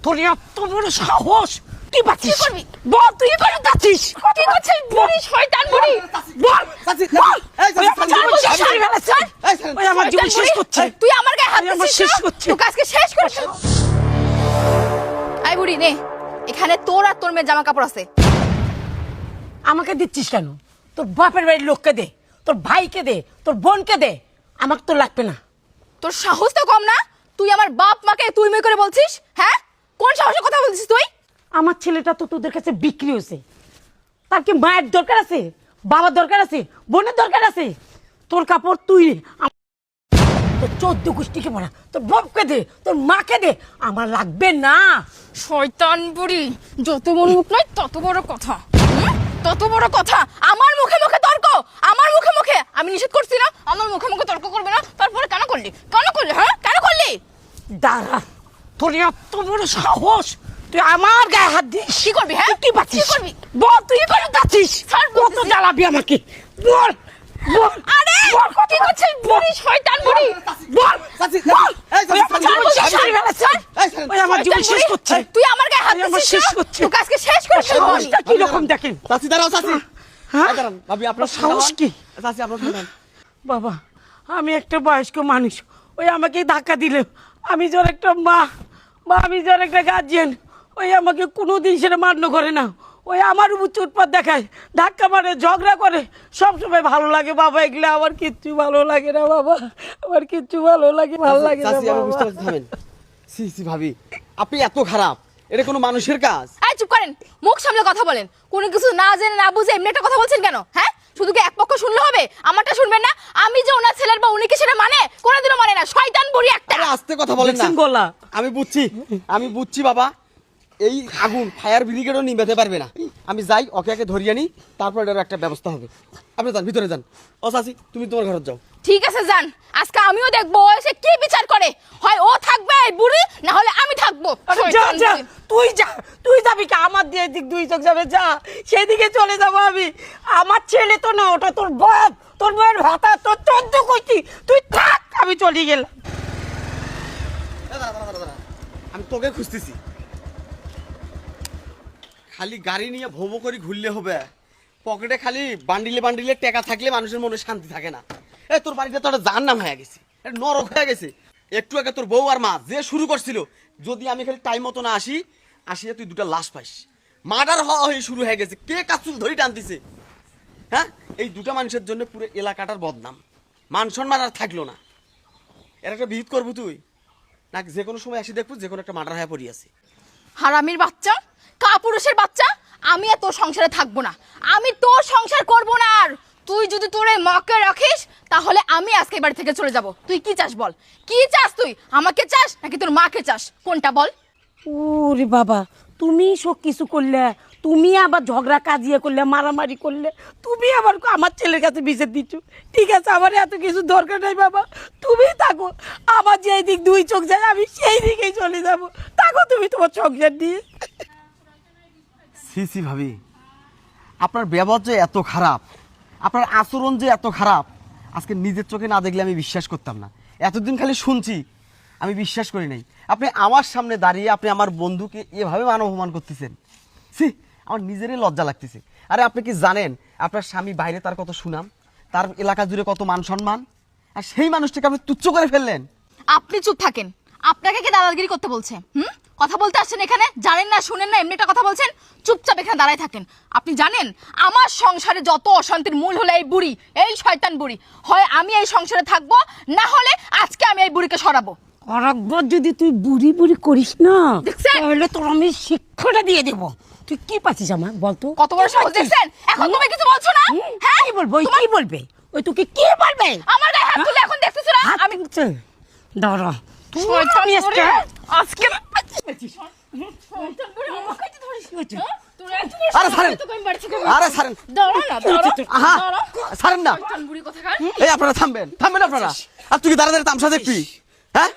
তোর এত বড় সাহস, কি বাতিস? কি করবি? বল তুই কি করে যাচ্ছিস? কি করছিস বুড়ি শয়তান বুড়ি? বল চাচি, বল। এই চাচি, ওই আমার জীবন চাচি, শেষ করে ফেলেছে। এই চাচি, ওই আমার জীবন শয়তান শেষ বুড়ি, করছে। তুই আমার গায়ে হাত ওই আমার দিছিস শেষ না? করছে। তোকে আজকে শেষ করে ফেলবো। আই বুড়ি নে, এখানে তোর আর তোর মেয়ের জামা কাপড় আছে। আমাকে দিচ্ছিস কেন? তোর বাপের বাড়ির লোককে দে, তোর ভাইকে দে, তোর বোনকে দে, আমাকে তো লাগবে না। তোর সাহস তো কম না, তুই আমার বাপ মাকে তুই মেয়ে করে বলছিস? হ্যাঁ, কোন সাহসে কথা বলছিস তুই? আমার ছেলেটা তো তোদের কাছে বিক্রি হয়েছে। তার কি মায়ের দরকার আছে, বাবার দরকার আছে, বোনের দরকার আছে? তোর কাপড় তুই নে, তোর 14 গোষ্ঠীকে বলা, তোর বাপকে দে, তোর মাকে দে, আমার লাগবে না। শয়তান বুড়ি, যত বড় মুখ নয় তত বড় কথা। তত বড় কথা, আমার মুখে মুখে তর্ক, আমার মুখে মুখে। আমি নিষেধ করছি না আমার মুখে মুখে তর্ক করবে না, তারপরে কেন করলি? কেন করলি? হ্যাঁ, কেন করলি? দাঁড়া, তোর এত বড় সাহস, তুই আমার গায়ে হাত দিস? কি করবি? হ্যাঁ, কি বাতিস? কি করবি? বল তুই কি করে যাচ্ছিস? ছাড় কত বলতেছি। জ্বালাবি আমাকে? বল বল। আরে বল কত কি করছিস বুড়ি শয়তান বুড়ি? বল চাচি, বল। এই চাচি, ওই আমার জীবন শেষ করে ফেলেছে। এই চাচি, ওই আমার জীবন শয়তান শেষ বুড়ি, করছে। তুই আমার গায়ে হাত ওই আমার দিছিস শেষ না? করছে। তোকে আজকে শেষ করে ফেলবো আমি। সাহসটা কি রকম দেখেন? চাচি দাঁড়াও চাচি। হ্যাঁ? এই দাঁড়ান, ভাবি আপনার সাহস কি? চাচি আপনার শুনুন। বাবা, আমি একটা বয়স্ক মানুষ, ওই আমাকে ধাক্কা দিলে, আমি যার একটা মা বা আমি যার একটা গার্জিয়ান, ওই আমাকে কোনোদিন সেটা মান্য করে না। ওই আমার উপর চুটপাত দেখায়, ধাক্কা মারে, ঝগড়া করে, সবসময় ভালো লাগে বাবা। এগুলো আমার কিচ্ছু ভালো লাগে না বাবা, আমার কিচ্ছু ভালো লাগে ভালো লাগে না চাচি আমি বাবা। বুঝতে পারছি, থামেন। সি সি ভাবি, আপনি এত খারাপ, এটা কোনো মানুষের কাজ? এই চুপ করেন, মুখ সামলে কথা বলেন। কোনো কিছু না জেনে না বুঝে এমনি একটা কথা বলছেন কেন? হ্যাঁ, শুধু কি এক পক্ষ শুনলে হবে? আমারটা শুনবেন না? আমি যে ওনার ছেলের বা উনি কি সেটা মানে? কোনোদিনও মানে না। শয়তান বুড়ি একটা। আরে আস্তে কথা বলেন না। দেখছেন গলা? আমি বুঝছি বাবা, এই আগুন ফায়ার ব্রিগেডও নিভাতে পারবে না। আমি যাই, ওকে আগে ধরিয়ে আনি, তারপর এটার একটা ব্যবস্থা হবে। আপনি যান, ভিতরে যান। ও চাচি, তুমি তোমার ঘরে যাও। ঠিক আছে যান, আজকে আমিও দেখবো ও এসে কি বিচার করে। হয় ও থাকবে এই বুড়ি, না হলে আমি থাকবো। আরে যা শয়তান যা, বুড়ি। তুই যা, তুই যাবি কি? আমার দিয়ে দিক দুই চোখ যাবে, যা, সেদিকে চলে যাবো আমি। আমার ছেলে তো না, ওটা তোর বাপ, তোর বউয়ের ভাতা, তোর 14 গোষ্ঠী। তুই থাক, আমি চলে গেলাম। দাঁড়া, আমি তোকে খুঁজতেছি। খালি গাড়ি নিয়ে ভোবো করে ঘুরলে হবে, পকেটে খালি বান্ডিলে বান্ডিলে টাকা থাকলে মানুষের মনে শান্তি থাকে না। এই তোর বাড়িটা তো একটা জাহান্নাম হয়ে গেছে, একটা নরক হয়ে গেছে। একটু আগে তোর বউ আর মা যে শুরু করছিল, যদি আমি খালি টাইম মতো না আসিয়া তুই দুটা লাশ পাইস। মার্ডার হওয়া হয়ে শুরু হয়ে গেছে, কে কাচুল ধরি টানতেছে। হ্যাঁ, এই দুটা মানুষের জন্য পুরো এলাকাটার বদনাম, মান সম্মান আর থাকলো না। এর একটা বিহিত করবো তুই, না যে কোনো সময় আসি দেখবো যে কোনো একটা মার্ডার হয়ে পড়িয়াছে। হারামির বাচ্চা, কাপুরুষের বাচ্চা, আমি আর তোর সংসারে থাকবো না। আমি তোর সংসার করব না আর। তুই যদি তোর এই মাকে রাখিস, তাহলে আমি আজকে বাড়ি থেকে চলে যাব। তুই কি চাস বল? কি চাস তুই? আমাকে চাস নাকি তোর মাকে চাস? কোনটা বল? ওরে বাবা, তুমি সব কিছু করলে, তুমি আবার ঝগড়া কাজিয়ে করলে, মারামারি করলে, তুমি আবার আমার ছেলের কাছে বিচার দিচ্ছ। ঠিক আছে, আমার এত কিছু দরকার নাই বাবা, তুমি থাকো। আমার যেই দিক দুই চোখ যায়, আমি সেই দিকেই চলে যাব। থাকো তুমি তোমার সংসার দিয়ে। সি সি ভাবি, আপনার ব্যবহার যে এত খারাপ, আপনার আচরণ যে এত খারাপ, আজকে নিজের চোখে না দেখলে আমি বিশ্বাস করতাম না। এতদিন খালি শুনছি, আমি বিশ্বাস করি নাই। আপনি আমার সামনে দাঁড়িয়ে আপনি আমার বন্ধুকে এভাবে মান অপমান করতেছেন, সি আমার নিজেরই লজ্জা লাগতেছে। আরে আপনি কি জানেন আপনার স্বামী বাইরে তার কত সুনাম, তার এলাকা জুড়ে কত মান সম্মান, আর সেই মানুষটাকে আপনি তুচ্ছ করে ফেললেন। আপনি চুপ থাকেন। আপনাকে কে দাদাগিরি করতে বলছে? কথা বলতে আসছেন এখানে, জানেন না শুনেন না, এমনি একটা কথা বলছেন। চুপচাপ এখানে দাঁড়ায় থাকেন। আপনি জানেন আমার সংসারে যত অশান্তির মূল হলো এই বুড়ি, এই শয়তান বুড়ি। হয় আমি এই সংসারে থাকবো, না হলে আজকে আমি এই বুড়িকে সরাবো। আরেকবার যদি তুই বুড়ি বুড়ি করিস না, দেখছেন? তাহলে তোর আমি শিক্ষাটা দিয়ে দেবো। তুই কি পাচ্ছিস আমার বলতো? কত বড় সাহস দেখছেন? এখন তুমি কিছু বলছো না? হ্যাঁ, কি বলবো? ওই কি বলবে? ওই তোকে কি বলবে? আমার গায়ে হাত তুলে এখন দেখতেছো না? আমি দাঁড়া, শয়তান আমি বুড়ি, আজকে শয়তান বুড়ি, আমাকে তো ধরিস। তোর এত বড় আরে সাহস, ছাড়েন, তোকে আমি বাড়ি থেকে আরে ছাড়েন, দাঁড়া না, দাঁড়া, আহা দাঁড়া। ছাড়েন না। শয়তান বুড়ি কোথাকার। এই আপনারা থামবেন, থামবেন আপনারা। আর তুই কি দাঁড়াদাঁড়ি তামসা দেখবি? হ্যাঁ,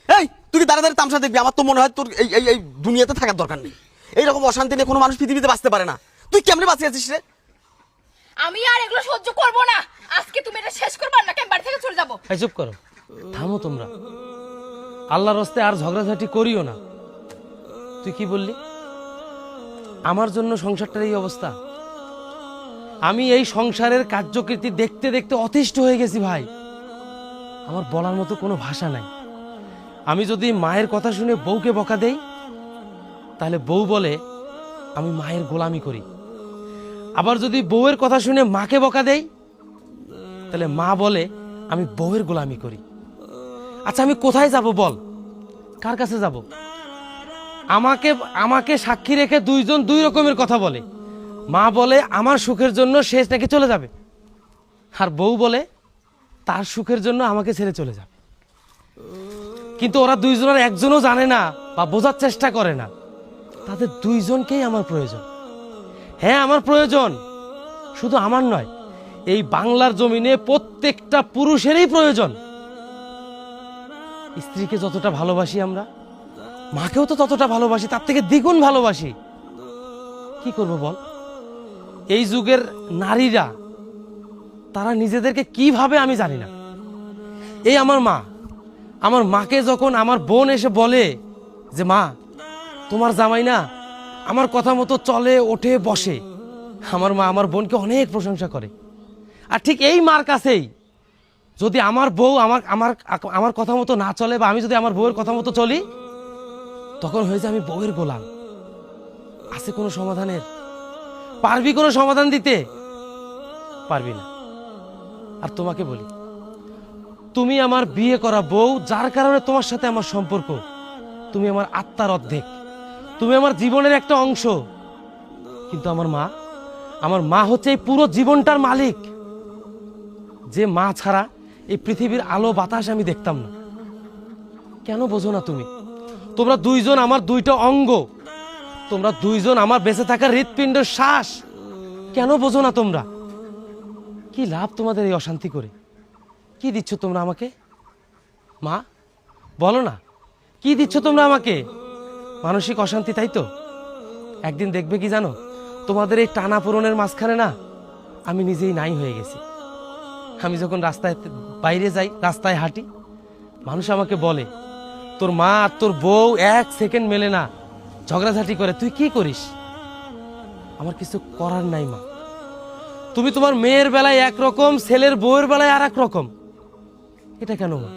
এই তুই কি দাঁড়াদাঁড়ি তামসা দেখবি? আমার তো মনে হয় তোর এই এই এই দুনিয়াতে থাকার দরকার নেই। এইরকম অশান্তি নিয়ে কোনো মানুষ পৃথিবীতে বাঁচতে পারে না। তুই কেমনে বাঁচিয়ে আছিস রে? আমি আর এগুলো সহ্য করবো না। আজকে তুমি এটা শেষ করবে, নাকি আমি বাড়ি থেকে চলে যাবো। এই চুপ করো, থামো তোমরা। আল্লাহর রাস্তায় আর ঝগড়াঝাটি করিও না। তুই কি বললি? আমার জন্য সংসারটার এই অবস্থা? আমি এই সংসারের কার্যকীর্তি দেখতে দেখতে অতিষ্ঠ হয়ে গেছি ভাই। আমার বলার মতো কোনো ভাষা নাই। আমি যদি মায়ের কথা শুনে বউকে বকা দেই, তাহলে বউ বলে আমি মায়ের গোলামি করি। আবার যদি বউয়ের কথা শুনে মাকে বকা দেই, তাহলে মা বলে আমি বউয়ের গোলামি করি। আচ্ছা, আমি কোথায় যাব বল? কার কাছে যাব? আমাকে আমাকে সাক্ষী রেখে দুইজন দুই রকমের কথা বলে। মা বলে আমার সুখের জন্য সে নাকি চলে যাবে, আর বউ বলে তার সুখের জন্য আমাকে ছেড়ে চলে যাবে। কিন্তু ওরা দুইজনের একজনও জানে না বা বোঝার চেষ্টা করে না, তাদের দুইজনকেই আমার প্রয়োজন। হ্যাঁ, আমার প্রয়োজন, শুধু আমার নয়, এই বাংলার জমিনে প্রত্যেকটা পুরুষেরই প্রয়োজন। স্ত্রীকে যতটা ভালোবাসি আমরা, মাকেও তো ততটা ভালোবাসি, তার থেকে দ্বিগুণ ভালোবাসি। কি করব বল? এই যুগের নারীরা তারা নিজেদেরকে কিভাবে আমি জানি না। এই আমার মাকে যখন আমার বোন এসে বলে যে মা, তোমার জামাই না আমার কথা মতো চলে, ওঠে, বসে, আমার মা আমার বোনকে অনেক প্রশংসা করে। আর ঠিক এই মার কাছেই যদি আমার বউ আমার আমার আমার কথা মতো না চলে, বা আমি যদি আমার বউয়ের কথা মতো চলি, তখন হয়ে যায় আমি বউয়ের গোলাম। আছে কোনো সমাধানের? পারবি কোনো সমাধান দিতে? পারবি না। আর তোমাকে বলি, তুমি আমার বিয়ে করা বউ, যার কারণে তোমার সাথে আমার সম্পর্ক। তুমি আমার আত্মার অর্ধেক, তুমি আমার জীবনের একটা অংশ। কিন্তু আমার মা হচ্ছে এই পুরো জীবনটার মালিক। যে মা ছাড়া এই পৃথিবীর আলো বাতাস আমি দেখতাম না। কেন বোঝো না তুমি? তোমরা দুইজন আমার দুইটা অঙ্গ, তোমরা দুইজন আমার বেঁচে থাকার হৃৎপিণ্ড, শ্বাস। কেন বোঝো না তোমরা? কি লাভ তোমাদের এই অশান্তি করে? কি দিচ্ছ তোমরা আমাকে? মা, বলো না, কি দিচ্ছ তোমরা আমাকে? মানসিক অশান্তি, তাই তো? একদিন দেখবে কি জানো, তোমাদের এই টানা পোড়নের মাঝখানে না আমি নিজেই নাই হয়ে গেছি। আমি যখন রাস্তায় বাইরে যাই, রাস্তায় হাঁটি, মানুষ আমাকে বলে তোর মা আর তোর বউ এক সেকেন্ড মেলে না, ঝগড়াঝাটি করে, তুই কি করিস? আমার কিছু করার নাই মা। তুমি তোমার মেয়ের বেলায় একরকম, ছেলের বউয়ের বেলায় আর এক রকম। এটা কেন মা?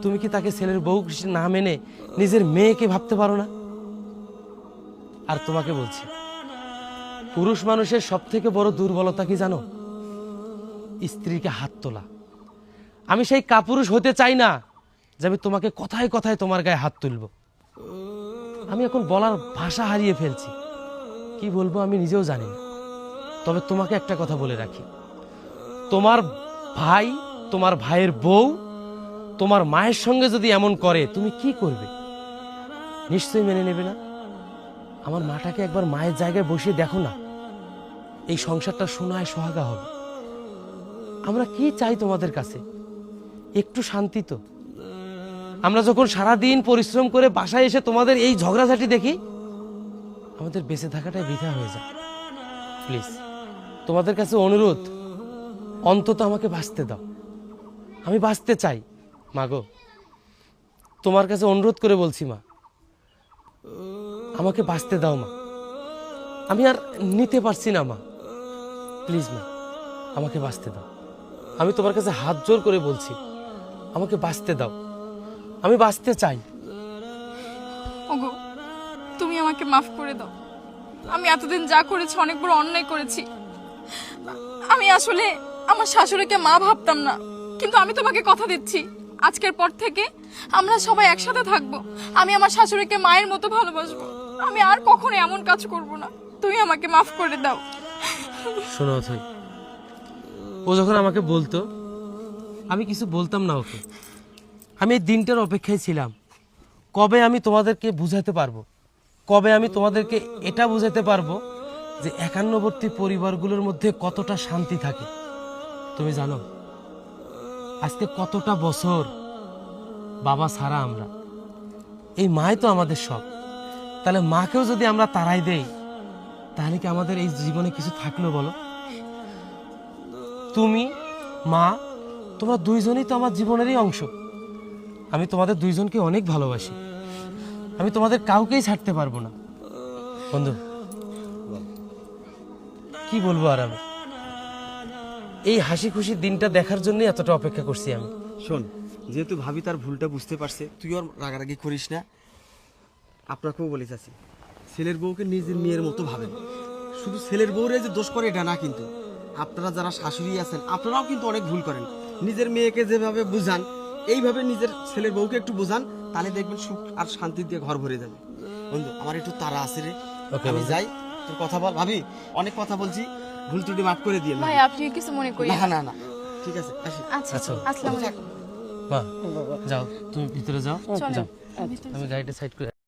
তুমি কি তাকে ছেলের বউ না মেনে নিজের মেয়েকে ভাবতে পারো না? আর তোমাকে বলছি, পুরুষ মানুষের সব থেকে বড় দুর্বলতা কি জানো? স্ত্রীকে হাত তোলা। আমি সেই কাপুরুষ হতে চাই না যে আমি তোমাকে কথায় কথায় তোমার গায়ে হাত তুলবো। আমি এখন বলার ভাষা হারিয়ে ফেলছি, কি বলবো আমি নিজেও জানি না। তবে তোমাকে একটা কথা বলে রাখি, তোমার ভাই, তোমার ভাইয়ের বউ তোমার মায়ের সঙ্গে যদি এমন করে, তুমি কি করবে? নিশ্চয়ই মেনে নেবে না? আমার মাটাকে একবার মায়ের জায়গায় বসিয়ে দেখো না, এই সংসারটা সোনায় সোহাগা হবে। আমরা কি চাই তোমাদের কাছে? একটু শান্তি তো। আমরা যখন সারাদিন পরিশ্রম করে বাসায় এসে তোমাদের এই ঝগড়াঝাটি দেখি, আমাদের বেঁচে থাকাটাই বৃথা হয়ে যায়। প্লিজ, তোমাদের কাছে অনুরোধ, অন্তত আমাকে বাঁচতে দাও। আমি বাঁচতে চাই মা গো, তোমার কাছে অনুরোধ করে বলছি মা, আমাকে বাঁচতে দাও মা। আমি আর নিতে পারছি না মা, প্লিজ মা, আমাকে বাঁচতে দাও। আমি তোমার কাছে হাত জোর করে বলছি, আমাকে বাঁচতে দাও, আমি বাঁচতে চাই। ওগো, তুমি আমাকে মাফ করে দাও। আমি এতদিন যা করেছি অনেক বড় অন্যায় করেছি। আমি আসলে আমার শাশুড়িকে মা ভাবতাম না, কিন্তু আমি তোমাকে কথা দিচ্ছি, আজকের পর থেকে আমরা সবাই একসাথে থাকবো। আমি আমার শাশুড়িকে মায়ের মতো ভালোবাসবো। আমি আর কখনো এমন কাজ করব না। তুমি আমাকে মাফ করে দাও। শোনো অথই, ও যখন আমাকে বলতো, আমি কিছু বলতাম না ওকে। আমি এই দিনটার অপেক্ষায় ছিলাম, কবে আমি তোমাদেরকে বুঝাতে পারবো, কবে আমি তোমাদেরকে এটা বুঝাতে পারবো যে একান্নবর্তী পরিবারগুলোর মধ্যে কতটা শান্তি থাকে। তুমি জানো আজকে কতটা বছর বাবা ছাড়া আমরা, এই মাই তো আমাদের সব। তাহলে মাকেও যদি আমরা তাড়াই দেই, তাহলে কি আমাদের এই জীবনে কিছু থাকলো বলো? তুমি, মা, তোমরা দুইজনই তো আমার জীবনেরই অংশ। আমি তোমাদের দুইজনকে অনেক ভালোবাসি। আমি তোমাদের কাউকেই ছাড়তে পারবো না। বন্ধু কি বলবো আর আমি, এই হাসি খুশির দিনটা দেখার জন্য এতটা অপেক্ষা করছি আমি। শোন, যেহেতু ভাবি তার ভুলটা বুঝতে পারছে, তুই ওর রাগারাগি করিস না। আপনাকেও বলে চাচ্ছি, ছেলের বউকে নিজের মেয়ের মতো ভাবেন। শুধু ছেলের বউরে যে দোষ করে এটা না, কিন্তু আপনারা যারা শাশুড়ি আছেন আপনারাও কিন্তু অনেক ভুল করেন। নিজের মেয়েকে যেভাবে বুঝান, এইভাবে নিজের ছেলের বউকে একটু বুঝান, তাহলে দেখবেন সুখ আর শান্তি দিয়ে ঘর ভরে যাবে। বন্ধু আমার একটু তাড়া আছে রে, আমি যাই। তোর কথা বল ভাবি, অনেক কথা বলছি, ভুল ত্রুটি মাফ করে দিয়ে। ভাই আপনি কিছু মনে করি না না না, ঠিক আছে, আসি। আচ্ছা আচ্ছা। আসসালামু আলাইকুম। মা যাও, তুমি ভিতরে যাও, চলেন। যাও, আমি গাড়িটা সাইড করে